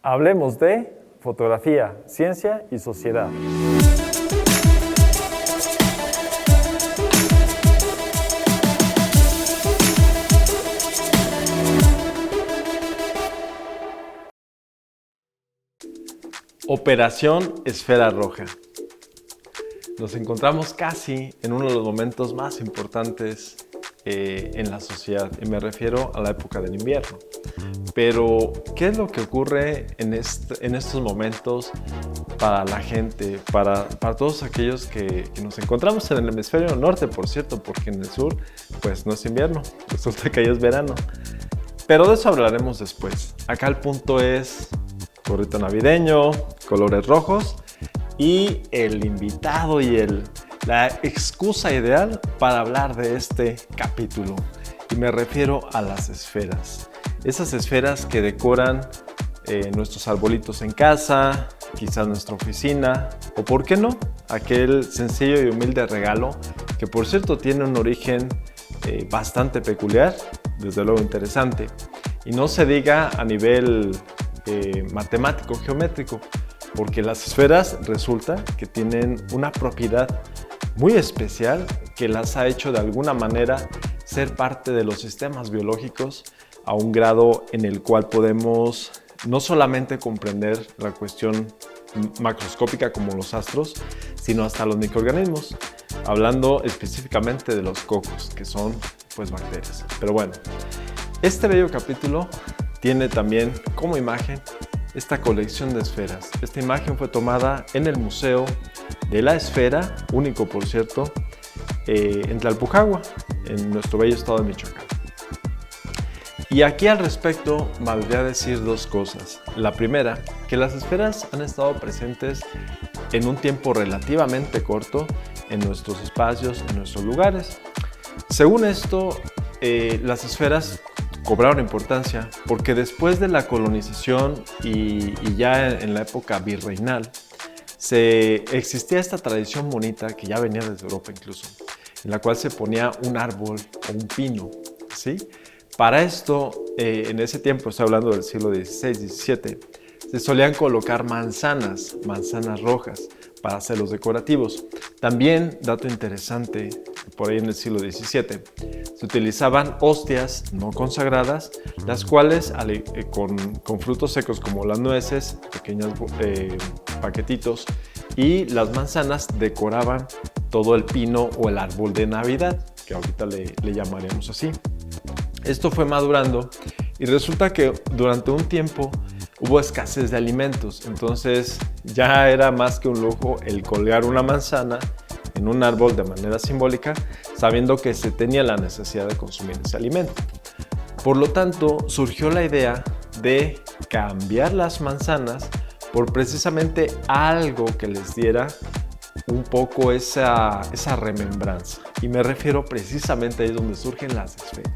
Hablemos de fotografía, ciencia y sociedad. Operación Esfera Roja. Nos encontramos casi en uno de los momentos más importantes en la sociedad, y me refiero a la época del invierno. Pero, ¿qué es lo que ocurre en estos momentos para la gente, para todos aquellos que nos encontramos en el hemisferio norte, por cierto, porque en el sur pues no es invierno, resulta que ahí es verano? Pero de eso hablaremos después. Acá el punto es gorrito navideño, colores rojos y el invitado y la excusa ideal para hablar de este capítulo. Y me refiero a las esferas. Esas esferas que decoran nuestros arbolitos en casa, quizás nuestra oficina, o por qué no, aquel sencillo y humilde regalo que por cierto tiene un origen bastante peculiar, desde luego interesante. Y no se diga a nivel matemático, geométrico, porque las esferas resulta que tienen una propiedad muy especial que las ha hecho de alguna manera ser parte de los sistemas biológicos a un grado en el cual podemos no solamente comprender la cuestión macroscópica como los astros, sino hasta los microorganismos, hablando específicamente de los cocos, que son pues bacterias. Pero bueno, este bello capítulo tiene también como imagen esta colección de esferas. Esta imagen fue tomada en el Museo de la Esfera, único por cierto, en Tlalpujahua, en nuestro bello estado de Michoacán. Y aquí al respecto valdría decir dos cosas. La primera, que las esferas han estado presentes en un tiempo relativamente corto en nuestros espacios, en nuestros lugares. Según esto, las esferas cobraron importancia porque después de la colonización y ya en la época virreinal existía esta tradición bonita que ya venía desde Europa incluso, en la cual se ponía un árbol o un pino, ¿sí? Para esto, en ese tiempo, estoy hablando del siglo XVI, XVII, se solían colocar manzanas rojas para hacerlos decorativos. También, dato interesante, por ahí en el siglo XVII, se utilizaban hostias no consagradas, las cuales con frutos secos como las nueces, pequeños paquetitos, y las manzanas decoraban todo el pino o el árbol de Navidad, que ahorita le llamaremos así. Esto fue madurando y resulta que durante un tiempo hubo escasez de alimentos, entonces ya era más que un lujo el colgar una manzana en un árbol de manera simbólica, sabiendo que se tenía la necesidad de consumir ese alimento. Por lo tanto, surgió la idea de cambiar las manzanas por precisamente algo que les diera un poco esa remembranza. Y me refiero precisamente ahí donde surgen las esferas.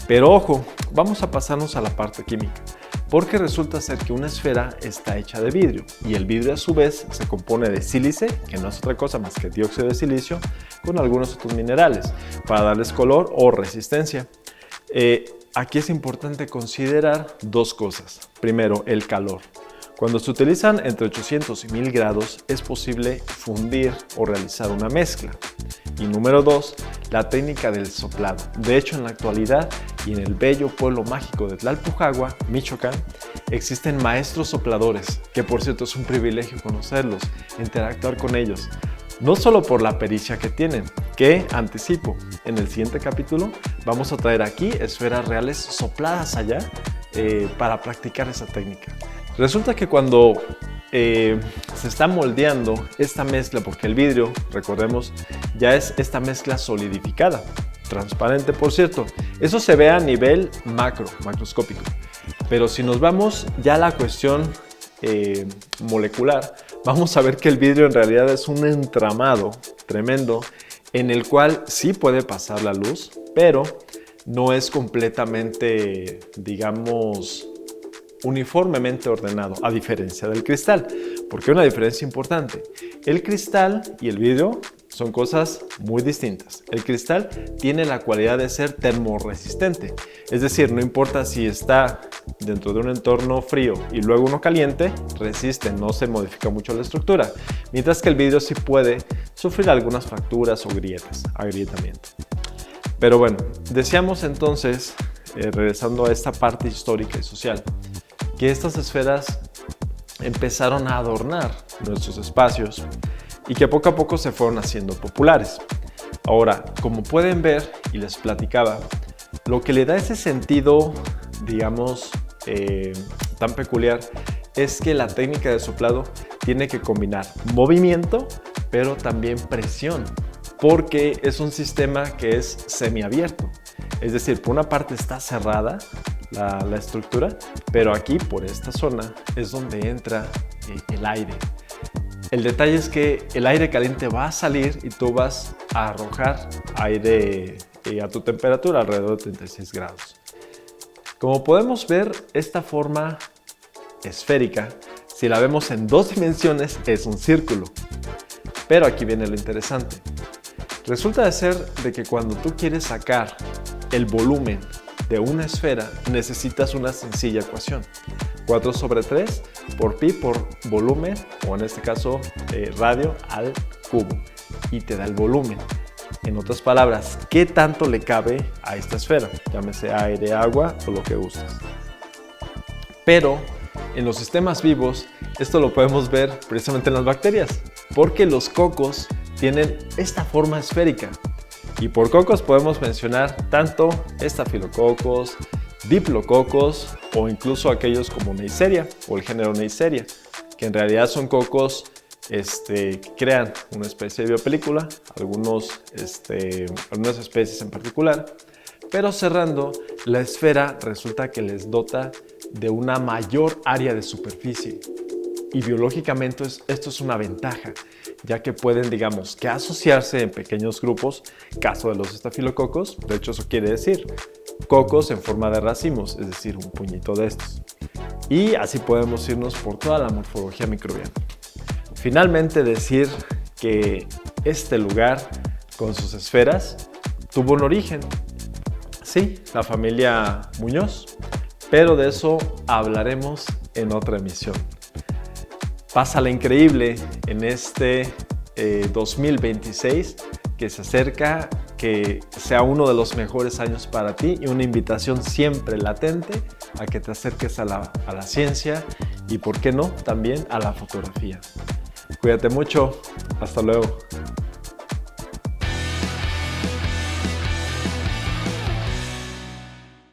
Pero ojo, vamos a pasarnos a la parte química, porque resulta ser que una esfera está hecha de vidrio y el vidrio a su vez se compone de sílice, que no es otra cosa más que dióxido de silicio, con algunos otros minerales para darles color o resistencia. Aquí es importante considerar dos cosas. Primero, el calor. Cuando se utilizan entre 800 y 1000 grados es posible fundir o realizar una mezcla. Y número dos, la técnica del soplado. De hecho, en la actualidad y en el bello pueblo mágico de Tlalpujahua, Michoacán, existen maestros sopladores, que por cierto es un privilegio conocerlos, interactuar con ellos. No solo por la pericia que tienen, que anticipo, en el siguiente capítulo vamos a traer aquí esferas reales sopladas allá para practicar esa técnica. Resulta que cuando se está moldeando esta mezcla, porque el vidrio, recordemos, ya es esta mezcla solidificada, transparente por cierto, eso se ve a nivel macroscópico, pero si nos vamos ya a la cuestión molecular, vamos a ver que el vidrio en realidad es un entramado tremendo en el cual sí puede pasar la luz, pero no es completamente, digamos, uniformemente ordenado, a diferencia del cristal. Porque hay una diferencia importante. El cristal y el vidrio son cosas muy distintas. El cristal tiene la cualidad de ser termorresistente, es decir, no importa si está dentro de un entorno frío y luego uno caliente, resiste, no se modifica mucho la estructura, mientras que el vidrio sí puede sufrir algunas fracturas o grietas, agrietamiento. Pero bueno, decíamos entonces, regresando a esta parte histórica y social, que estas esferas empezaron a adornar nuestros espacios y que poco a poco se fueron haciendo populares. Ahora, como pueden ver, y les platicaba, lo que le da ese sentido, digamos, tan peculiar, es que la técnica de soplado tiene que combinar movimiento, pero también presión, porque es un sistema que es semiabierto. Es decir, por una parte está cerrada la estructura, pero aquí, por esta zona, es donde entra el aire. El detalle es que el aire caliente va a salir y tú vas a arrojar aire a tu temperatura, alrededor de 36 grados. Como podemos ver, esta forma esférica, si la vemos en 2 dimensiones, es un círculo. Pero aquí viene lo interesante. Resulta de ser de que cuando tú quieres sacar el volumen de una esfera, necesitas una sencilla ecuación. 4/3 por pi por volumen, o en este caso radio al cubo, y te da el volumen. En otras palabras, ¿qué tanto le cabe a esta esfera? Llámese aire, agua o lo que gustes. Pero en los sistemas vivos, esto lo podemos ver precisamente en las bacterias, porque los cocos tienen esta forma esférica. Y por cocos podemos mencionar tanto estafilococos, diplococos o incluso aquellos como Neisseria o el género Neisseria, que en realidad son cocos que crean una especie de biopelícula, algunas especies en particular, pero cerrando la esfera resulta que les dota de una mayor área de superficie. Y biológicamente esto es una ventaja, ya que pueden, digamos, que asociarse en pequeños grupos, caso de los estafilococos, de hecho eso quiere decir cocos en forma de racimos, es decir, un puñito de estos. Y así podemos irnos por toda la morfología microbiana. Finalmente decir que este lugar con sus esferas tuvo un origen. Sí, la familia Muñoz, pero de eso hablaremos en otra emisión. Pásala increíble en este 2026 que se acerca, que sea uno de los mejores años para ti y una invitación siempre latente a que te acerques a la ciencia y, por qué no, también a la fotografía. Cuídate mucho. Hasta luego.